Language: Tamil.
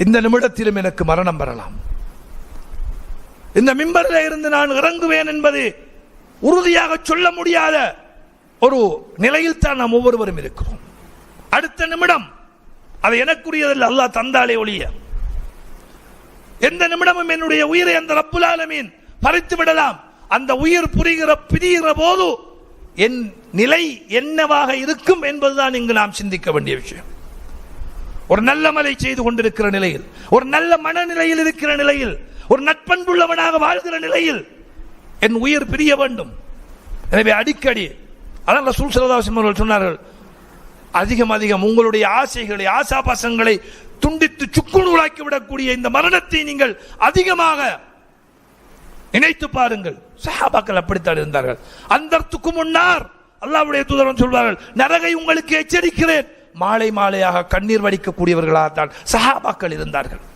இந்த நிமிடத்திலும் எனக்கு மரணம் வரலாம். இந்த மிம்பரில் இருந்து நான் இறங்குவேன் என்பது உறுதியாக சொல்ல முடியாத ஒரு நிலையில் தான் நாம் ஒவ்வொருவரும் இருக்கிறோம். அடுத்த நிமிடம் அது எனக்குரியதில் அல்லாஹ் தந்தாலே ஒழிய எந்த நிமிடமும் என்னுடைய உயிரை அந்த ரப்புல் ஆலமீன் பறித்து விடலாம். அந்த உயிர் பிரிகிற போது என் நிலை என்னவாக இருக்கும் என்பதுதான் இங்கு நாம் சிந்திக்க வேண்டிய விஷயம். ஒரு நல்ல மலை செய்து கொண்டிருக்கிற நிலையில், ஒரு நல்ல மனநிலையில் இருக்கிற நிலையில், ஒரு நட்பண்புள்ளவனாக வாழ்கிற நிலையில் என் உயிர் பிரிய வேண்டும். எனவே அடிக்கடி அதான் ரசூல் ஸல்லல்லாஹு அலைஹி வஸல்லம் சொன்னார்கள், அதிகம் உங்களுடைய ஆசைகளை ஆசாபாசங்களை துண்டித்து சுக்குநூறாக்கி விடக்கூடிய இந்த மரணத்தை நீங்கள் அதிகமாக நினைத்து பாருங்கள். சஹாபாக்கள் அப்படித்தான் இருந்தார்கள். அந்தர்த்துக்கு முன்னார் அல்லாஹ்வுடைய தூதர் சொல்வார்கள், நரகை உங்களுக்கு எச்சரிக்கிறேன். மாலை மாலையாக கண்ணீர் வடிக்கக்கூடியவர்களாகத்தான் சஹாபாக்கள் இருந்தார்கள்.